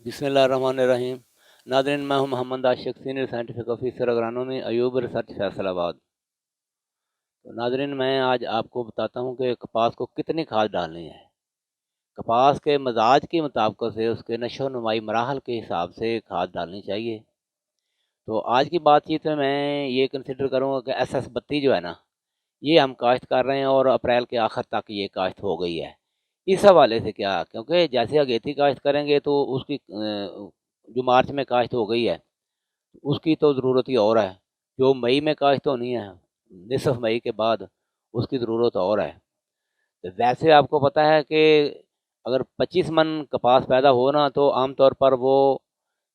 बिस्मिल्लाहिर्रहमानिर्रहीम। नाज़रीन, मैं हूं Mohammad Ashiq, senior scientific officer agronomy, Ayub research Faisalabad. तो नाज़रीन, मैं आज आपको बताता हूं कि कपास को कितनी खाद डालनी है। कपास के मिजाज के मुताबिक से उसके नशो नुमाई मराहल के हिसाब से खाद डालनी चाहिए। तो आज की बातचीत में मैं ये कंसिडर करूँगा कि SS32 जो है ना, ये हम काश्त कर रहे हैं और अप्रैल के आखिर तक ये काश्त हो गई है। इस हवाले से क्या, क्योंकि जैसे अगेती काश्त करेंगे तो उसकी जो मार्च में काश्त हो गई है उसकी तो ज़रूरत ही और है। जो मई में काश्त होनी है, निसफ मई के बाद, उसकी ज़रूरत और है। तो वैसे आपको पता है कि अगर 25 मन कपास पैदा हो ना, तो आमतौर पर वो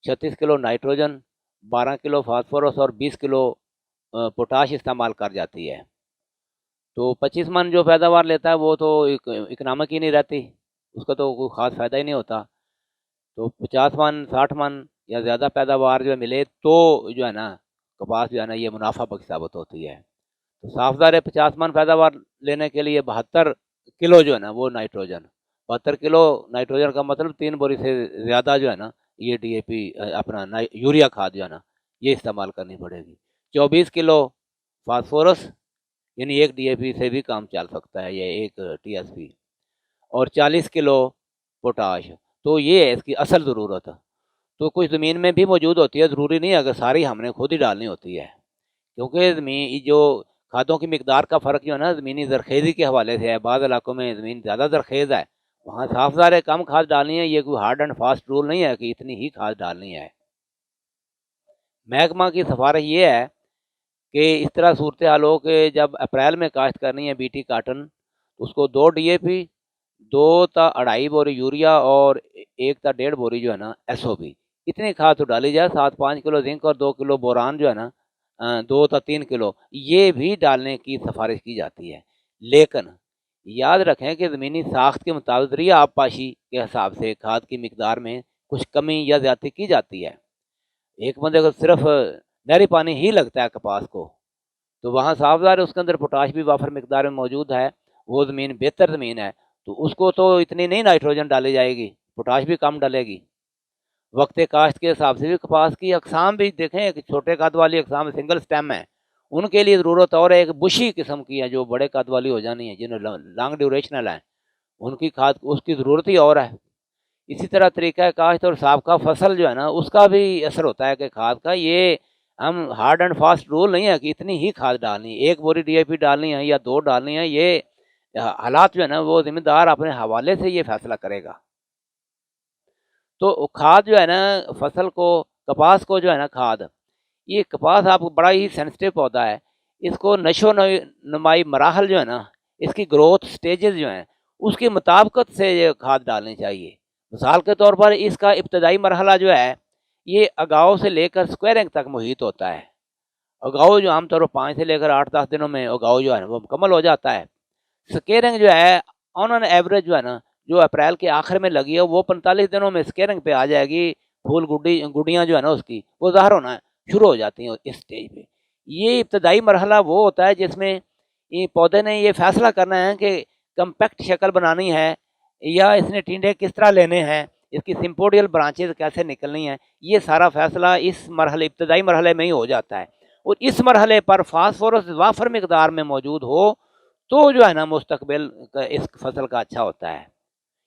36 किलो नाइट्रोजन, 12 किलो फास्फोरस और 20 किलो पोटाश इस्तेमाल कर जाती है। तो 25 मन जो पैदावार लेता है वो तो इकनॉमिक ही नहीं रहती, उसका तो कोई ख़ास फ़ायदा ही नहीं होता। तो 50 मन 60 मन या ज़्यादा पैदावार जो मिले तो जो है ना, कपास जो है ना ये मुनाफा बख्श साबित होती है। तो साफ ज़ाहिर है 50 मन पैदावार लेने के लिए 72 किलो जो है ना वो नाइट्रोजन, 72 किलो नाइट्रोजन का मतलब 3 बोरी से ज़्यादा जो है ना ये DAP अपना यूरिया खाद जो है ना ये इस्तेमाल करनी पड़ेगी। 24 किलो फास्फोरस, यानी एक DAP से भी काम चल सकता है ये एक TSP, और 40 किलो पोटाश। तो ये है इसकी असल ज़रूरत। तो कुछ ज़मीन में भी मौजूद होती है, ज़रूरी नहीं है अगर सारी हमने खुद ही डालनी होती है, क्योंकि ज़मीन जो खादों की मिकदार का फ़र्क जो है ना ज़मीनी ज़रखेज़ी के हवाले से है। बाद इलाकों में ज़मीन ज़्यादा ज़रखेज़ है, वहाँ साफ ज़ाहिर है कम खाद डालनी है। ये कोई हार्ड एंड फास्ट रूल नहीं है कि इतनी ही खाद डालनी है। महकमा की सिफारिश ये है कि इस तरह सूरत हाल हो कि जब अप्रैल में काश्त करनी है BT काटन, तो उसको 2 DAP, 2 ता 2.5 बोरी यूरिया और 1 ता 1.5 बोरी जो है ना SOP, इतनी खाद तो डाली जाए। 7-5 किलो जिंक और 2 किलो बोरान जो है ना 2 ता 3 किलो ये भी डालने की सिफारिश की जाती है। लेकिन याद रखें कि ज़मीनी साख्त के मुताबिक ज़रिया आबपाशी के हिसाब से खाद की मिकदार में कुछ कमी या ज़्यादती की जाती है। एक बंदे को सिर्फ नहरी पानी ही लगता है कपास को, तो वहाँ साफ ज़ाहिर है उसके अंदर पोटाश भी वाफर मिकदार में मौजूद है। वो ज़मीन बेहतर ज़मीन है, तो उसको तो इतनी नहीं नाइट्रोजन डाली जाएगी, पोटाश भी कम डलेगी। वक्त काश्त के हिसाब से भी कपास की अकसाम भी देखें, एक छोटे कद वाली अकसाम सिंगल स्टेम है, उनके लिए ज़रूरत और है। एक बुशी किस्म की है जो बड़े कद वाली हो जानी है, जिन्हें लॉन्ग ड्यूरेशनल है, उनकी खाद उसकी ज़रूरत ही और है। इसी तरह तरीका काश्त और साबका फसल जो है ना उसका भी असर होता है कि खाद का। ये हम हार्ड एंड फास्ट रूल नहीं है कि इतनी ही खाद डालनी, 1 बोरी DAP डालनी है या 2 डालनी है। ये हालात जो है ना वो ज़िम्मेदार अपने हवाले से ये फैसला करेगा। तो खाद जो है ना फसल को, कपास को जो है ना खाद, ये कपास आपको बड़ा ही सेंसिटिव पौधा है। इसको नशो नुमाई मराहल जो है ना, इसकी ग्रोथ स्टेजेस जो हैं उसके मुताबिकत से ये खाद डालनी चाहिए। मिसाल के तौर पर इसका इब्तदाई मरहला जो है ये अगाव से लेकर स्क्वायरिंग तक मुहित होता है। अगाव जो आमतौर पर 5 से लेकर 8-10 दिनों में अगाव जो है ना वो मुकम्मल हो जाता है। स्केयरिंग जो है ऑन एन एवरेज जो है ना, जो अप्रैल के आखिर में लगी है वो 45 दिनों में स्केयरिंग पे आ जाएगी। फूल गुड्डियाँ जो है ना उसकी वो ज़ाहिर होना शुरू हो जाती हैं इस स्टेज पे। ये इब्तदाई मरहला वो होता है जिसमें ये पौधे ने ये फैसला करना है कि कम्पैक्ट शक्ल बनानी है या इसने टिंडे किस तरह लेने हैं, इसकी सिम्पोडियल ब्रांचेज कैसे निकलनी है। ये सारा फैसला इस मरहले इब्तदाई मरहले में ही हो जाता है। और इस मरहले पर फास्फोरस वाफर मकदार में मौजूद हो तो जो है ना मुस्तकबिल इस फसल का अच्छा होता है।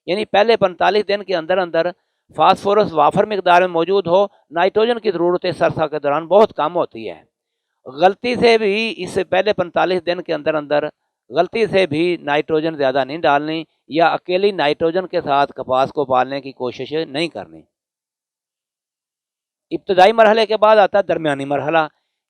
यानी पहले 45 दिन के अंदर अंदर फास्फोरस वाफर मकदार में मौजूद हो, नाइट्रोजन की ज़रूरत सरसा के दौरान बहुत कम होती है। गलती से भी इससे पहले 45 दिन के अंदर अंदर गलती से भी नाइट्रोजन ज़्यादा नहीं डालनी या अकेली नाइट्रोजन के साथ कपास को पालने की कोशिश नहीं करनी। इब्तदाई मरहले के बाद आता है दरमियानी मरहला,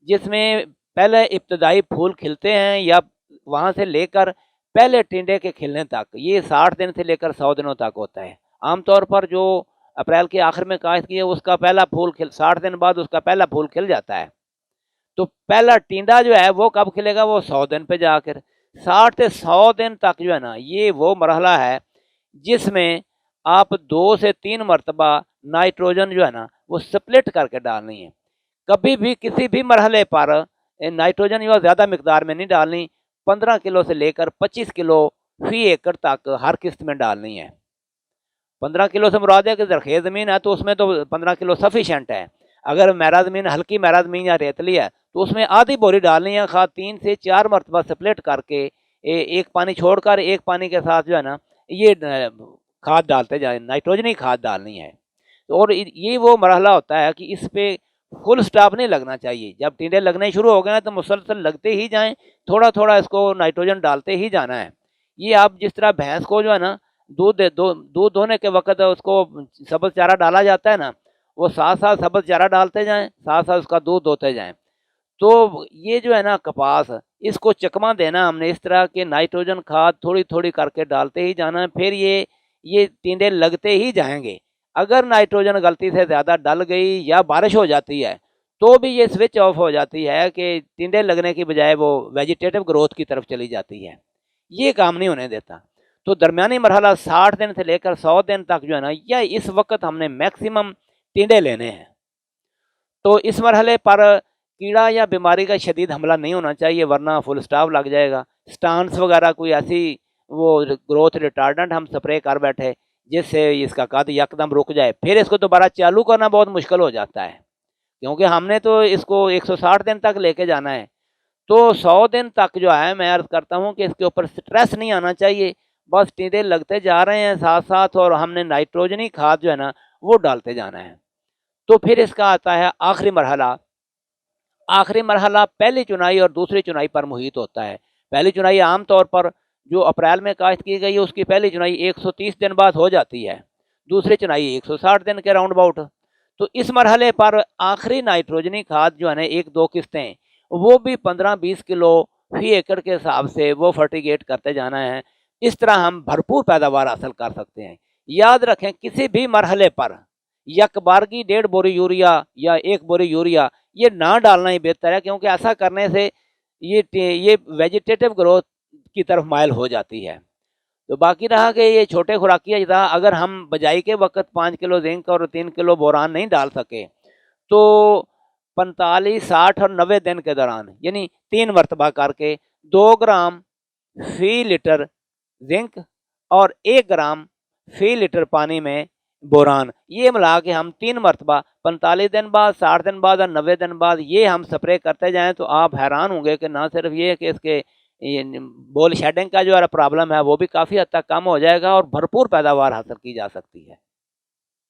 जिसमें पहले इब्तदाई फूल खिलते हैं या वहाँ से लेकर पहले टिंडे के खिलने तक, ये 60 दिन से लेकर 100 दिनों तक होता है। आमतौर पर जो अप्रैल के आखिर में काश्त की है उसका पहला फूल 60 दिन बाद उसका पहला फूल खिल जाता है। तो पहला टिंडा जो है वो कब खिलेगा, वो 100 दिन पे जाकर। 60 से 100 दिन तक जो है ना ये वो मरहला है जिसमें आप 2 से 3 मरतबा नाइट्रोजन जो है ना वो स्प्लिट करके डालनी है। कभी भी किसी भी मरहले पर नाइट्रोजन या ज़्यादा मकदार में नहीं डालनी। 15 किलो से लेकर 25 किलो फी एकड़ तक हर किस्त में डालनी है। 15 کلو سے مراد ہے کہ زرخیز زمین ہے تو اس میں تو 15 کلو سفیشینٹ ہے. اگر میرا زمین ہلکی میرا زمین یا ریتلی ہے تو اس میں آدھی بوری ڈالنی ہے. خواہ 3 سے 4 مرتبہ سپلٹ کر کے ایک پانی چھوڑ کر ایک پانی کے ساتھ جو ہے نا یہ کھاد ڈالتے جائیں, نائٹروجنی کھاد ڈالنی ہے. اور یہ وہ مرحلہ ہوتا ہے کہ اس پہ فل سٹاپ نہیں لگنا چاہیے. جب ٹینڈے لگنے شروع ہو گئے ہیں تو مسلسل لگتے ہی جائیں, تھوڑا تھوڑا اس کو نائٹروجن ڈالتے ہی جانا ہے. یہ آپ جس طرح بھینس کو جو ہے نا دودھ دھونے کے وقت اس کو سبز چارہ ڈالا جاتا ہے نا, وہ ساتھ ساتھ سبز چارہ ڈالتے جائیں, ساتھ ساتھ اس کا دودھ دھوتے جائیں. تو یہ جو ہے نا کپاس, اس کو چکما دینا ہم نے اس طرح کہ نائٹروجن کھاد تھوڑی تھوڑی کر کے ڈالتے ہی جانا ہے. پھر یہ ٹینڈے لگتے ہی جائیں گے. اگر نائٹروجن غلطی سے زیادہ ڈل گئی یا بارش ہو جاتی ہے تو بھی یہ سوئچ آف ہو جاتی ہے کہ ٹینڈے لگنے کی بجائے وہ ویجیٹیٹو گروتھ کی طرف چلی جاتی ہے. یہ کام نہیں ہونے دیتا. تو درمیانی مرحلہ 60 دن سے لے کر 100 دن تک جو ہے نا, یا اس وقت ہم نے میکسیمم ٹینڈے لینے ہیں. تو اس مرحلے پر کیڑا یا بیماری کا شدید حملہ نہیں ہونا چاہیے, ورنہ فل سٹاپ لگ جائے گا. سٹانس وغیرہ کوئی ایسی وہ گروتھ ریٹارڈنٹ ہم سپرے کر بیٹھے جس سے اس کا قد یکدم رک جائے, پھر اس کو دوبارہ چالو کرنا بہت مشکل ہو جاتا ہے, کیونکہ ہم نے تو اس کو 160 دن تک لے کے جانا ہے. تو 100 دن تک جو ہے میں عرض کرتا ہوں کہ اس کے اوپر سٹریس نہیں آنا چاہیے, بس ٹینڈے لگتے جا رہے ہیں ساتھ ساتھ, اور ہم نے نائٹروجنی کھاد جو ہے نا وہ ڈالتے جانا ہے. تو پھر اس کا آتا ہے آخری مرحلہ. آخری مرحلہ پہلی چنائی اور دوسری چنائی پر محیط ہوتا ہے. پہلی چنائی عام طور پر جو اپریل میں کاشت کی گئی ہے اس کی پہلی چنائی 130 دن بعد ہو جاتی ہے, دوسری چنائی 160 دن کے راؤنڈ اباؤٹ. تو اس مرحلے پر آخری نائٹروجنی کھاد جو ہے نا 1-2 قسطیں وہ بھی 15-20 کلو فی ایکڑ کے حساب سے وہ فرٹیگیٹ کرتے جانا ہے. اس طرح ہم بھرپور پیداوار حاصل کر سکتے ہیں. یاد رکھیں کسی بھی مرحلے پر یک بارگی 1.5 بوری یوریا یا 1 بوری یوریا یہ نہ ڈالنا ہی بہتر ہے, کیونکہ ایسا کرنے سے یہ ویجیٹیٹو گروتھ کی طرف مائل ہو جاتی ہے. تو باقی رہا کہ یہ چھوٹے خوراکی اجزاء اگر ہم بجائی کے وقت 5 کلو زنک اور 3 کلو بوران نہیں ڈال سکے تو 45, 60 اور 90 دن کے دوران یعنی 3 مرتبہ کر کے 2 گرام فی لیٹر زنک اور 1 گرام فی لیٹر پانی میں بوران, یہ ملا کے ہم 3 مرتبہ 45 دن بعد, 60 دن بعد اور 90 دن بعد یہ ہم سپرے کرتے جائیں تو آپ حیران ہوں گے کہ نہ صرف یہ کہ اس کے بول شیڈنگ کا جو پرابلم ہے وہ بھی کافی حد تک کم ہو جائے گا اور بھرپور پیداوار حاصل کی جا سکتی ہے.